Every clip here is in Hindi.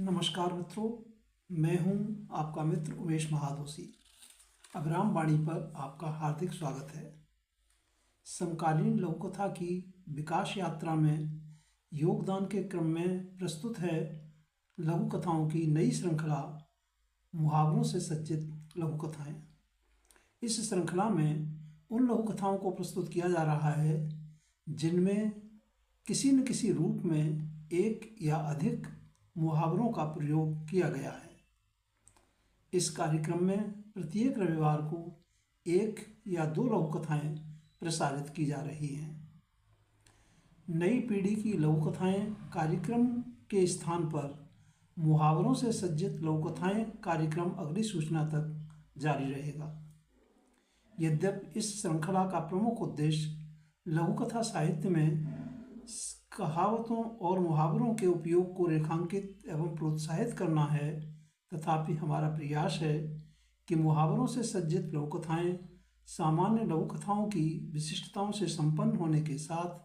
नमस्कार मित्रों, मैं हूं आपका मित्र उमेश महादोशी। अभिराम वाणी पर आपका हार्दिक स्वागत है। समकालीन लघुकथा की विकास यात्रा में योगदान के क्रम में प्रस्तुत है लघुकथाओं की नई श्रृंखला मुहावरों से सज्जित लघुकथाएं। इस श्रृंखला में उन लघुकथाओं को प्रस्तुत किया जा रहा है जिनमें किसी न किसी रूप में एक या अधिक मुहावरों का प्रयोग किया गया है। इस कार्यक्रम में प्रत्येक रविवार को एक या दो लघुकथाएं प्रसारित की जा रही हैं। नई पीढ़ी की लघुकथाएं कार्यक्रम के स्थान पर मुहावरों से सज्जित लघुकथाएं कार्यक्रम अगली सूचना तक जारी रहेगा। यद्यपि इस श्रृंखला का प्रमुख उद्देश्य लघुकथा साहित्य में कहावतों और मुहावरों के उपयोग को रेखांकित एवं प्रोत्साहित करना है, तथापि हमारा प्रयास है कि मुहावरों से सज्जित लघुकथाएं सामान्य लघुकथाओं की विशिष्टताओं से संपन्न होने के साथ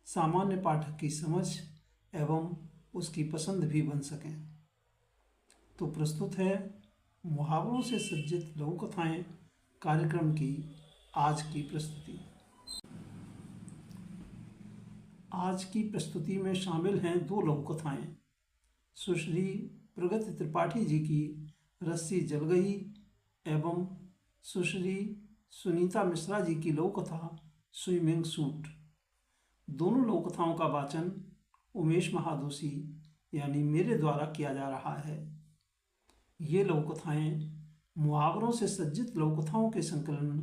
सामान्य पाठक की समझ एवं उसकी पसंद भी बन सकें। तो प्रस्तुत है मुहावरों से सज्जित लघुकथाएं कार्यक्रम की आज की प्रस्तुति। आज की प्रस्तुति में शामिल हैं दो लघुकथाएं। सुश्री प्रगति त्रिपाठी जी की रस्सी जल गई एवं सुश्री सुनीता मिश्रा जी की लघुकथा स्विमिंग सूट। दोनों लघुकथाओं का वाचन उमेश महादोशी यानी मेरे द्वारा किया जा रहा है। ये लघुकथाएं मुहावरों से सज्जित लघुकथाओं के संकलन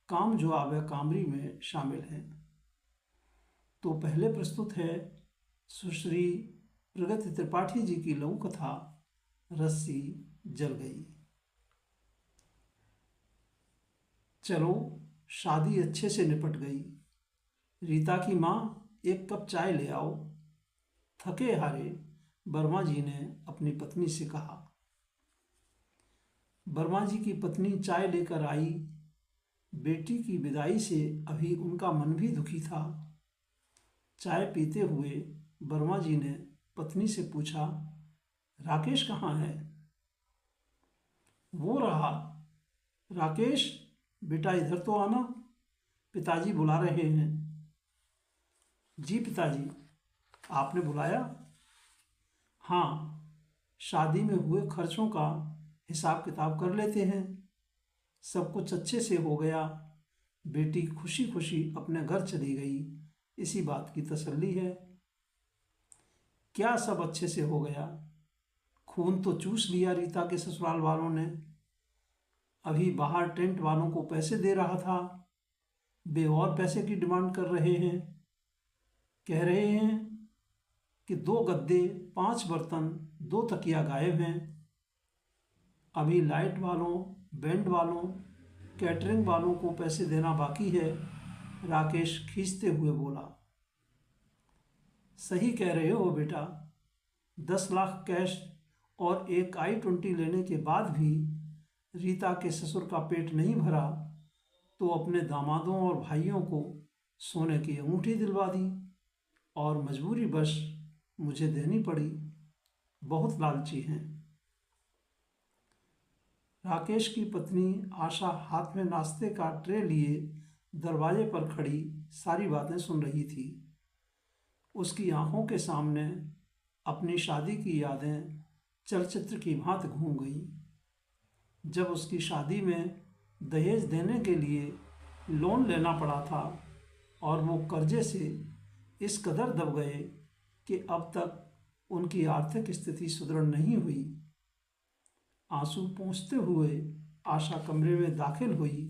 काम जो आवे कामरी में शामिल हैं। तो पहले प्रस्तुत है सुश्री प्रगति त्रिपाठी जी की लघुकथा रस्सी जल गई। चलो शादी अच्छे से निपट गई। रीता की माँ एक कप चाय ले आओ। थके हारे वर्मा जी ने अपनी पत्नी से कहा। वर्मा जी की पत्नी चाय लेकर आई। बेटी की विदाई से अभी उनका मन भी दुखी था। चाय पीते हुए वर्मा जी ने पत्नी से पूछा, राकेश कहाँ है? वो रहा। राकेश बेटा इधर तो आना, पिताजी बुला रहे हैं। जी पिताजी, आपने बुलाया? हाँ, शादी में हुए खर्चों का हिसाब किताब कर लेते हैं। सब कुछ अच्छे से हो गया। बेटी खुशी खुशी अपने घर चली गई, इसी बात की तसल्ली है। क्या सब अच्छे से हो गया? खून तो चूस लिया रीता के ससुराल वालों ने। अभी बाहर टेंट वालों को पैसे दे रहा था, वे और पैसे की डिमांड कर रहे हैं। कह रहे हैं कि 2 गद्दे, 5 बर्तन, 2 तकिया गायब हैं। अभी लाइट वालों, बैंड वालों, कैटरिंग वालों को पैसे देना बाकी है। राकेश खींचते हुए बोला। सही कह रहे हो बेटा। 10 लाख कैश और एक i20 लेने के बाद भी रीता के ससुर का पेट नहीं भरा तो अपने दामादों और भाइयों को सोने की अंगूठी दिलवा दी और मजबूरीवश मुझे देनी पड़ी। बहुत लालची हैं। राकेश की पत्नी आशा हाथ में नाश्ते का ट्रे लिए दरवाजे पर खड़ी सारी बातें सुन रही थी। उसकी आंखों के सामने अपनी शादी की यादें चलचित्र की भांति घूम गईं। जब उसकी शादी में दहेज देने के लिए लोन लेना पड़ा था और वो कर्जे से इस कदर दब गए कि अब तक उनकी आर्थिक स्थिति सुदृढ़ नहीं हुई। आंसू पोंछते हुए आशा कमरे में दाखिल हुई।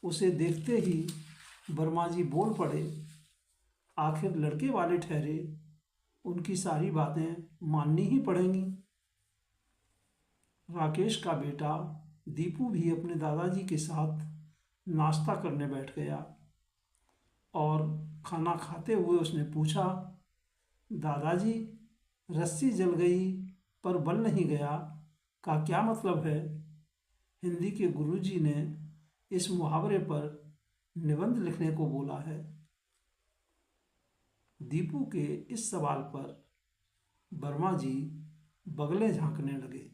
उसे देखते ही वर्मा जी बोल पड़े, आखिर लड़के वाले ठहरे, उनकी सारी बातें माननी ही पड़ेंगी। राकेश का बेटा दीपू भी अपने दादाजी के साथ नाश्ता करने बैठ गया और खाना खाते हुए उसने पूछा, दादाजी रस्सी जल गई पर बल नहीं गया का क्या मतलब है? हिंदी के गुरुजी ने इस मुहावरे पर निबंध लिखने को बोला है। दीपू के इस सवाल पर वर्मा जी बगले झांकने लगे।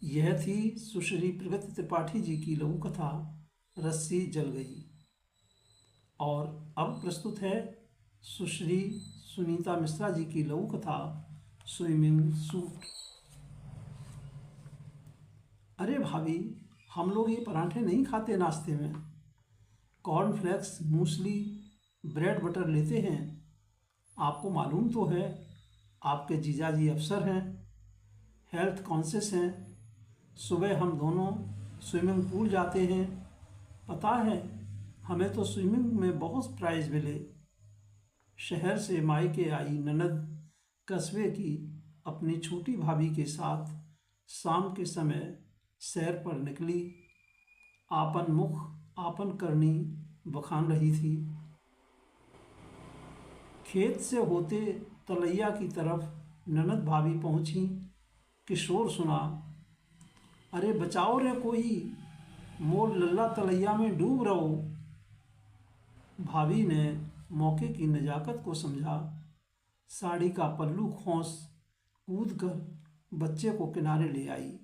यह थी सुश्री प्रगति त्रिपाठी जी की लघु कथा रस्सी जल गई। और अब प्रस्तुत है सुश्री सुनीता मिश्रा जी की लघु कथा स्विमिंग सूट। अरे भाभी, हम लोग ये पराठे नहीं खाते नाश्ते में। कॉर्नफ्लेक्स, मूसली, ब्रेड बटर लेते हैं। आपको मालूम तो है, आपके जीजाजी अफसर हैं, हेल्थ कॉन्शियस हैं। सुबह हम दोनों स्विमिंग पूल जाते हैं। पता है, हमें तो स्विमिंग में बहुत प्राइज मिले। शहर से मायके आई ननद कस्बे की अपनी छोटी भाभी के साथ शाम के समय सैर पर निकली। आपन मुख आपन करनी बखान रही थी। खेत से होते तलैया की तरफ ननद भाभी पहुंची कि शोर सुना, अरे बचाओ रे कोई, मोर लल्ला तलैया में डूब रहो। भाभी ने मौके की नजाकत को समझा, साड़ी का पल्लू खोस कूद कर बच्चे को किनारे ले आई।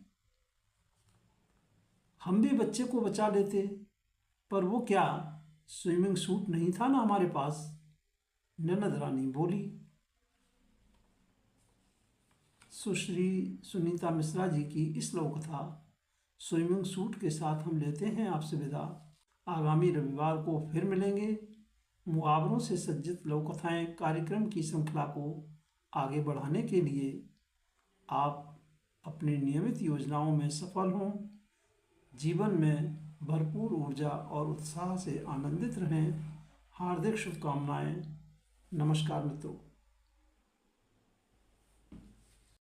हम भी बच्चे को बचा लेते, पर वो क्या, स्विमिंग सूट नहीं था ना हमारे पास। ननद रानी बोली। सुश्री सुनीता मिश्रा जी की इस लघु कथा स्विमिंग सूट के साथ हम लेते हैं आपसे विदा। आगामी रविवार को फिर मिलेंगे। मुहावरों से सज्जित लघु कथाएं कार्यक्रम की श्रृंखला को आगे बढ़ाने के लिए आप अपनी नियमित योजनाओं में सफल हों, जीवन में भरपूर ऊर्जा और उत्साह से आनंदित रहें। हार्दिक शुभकामनाएं। नमस्कार मित्रों।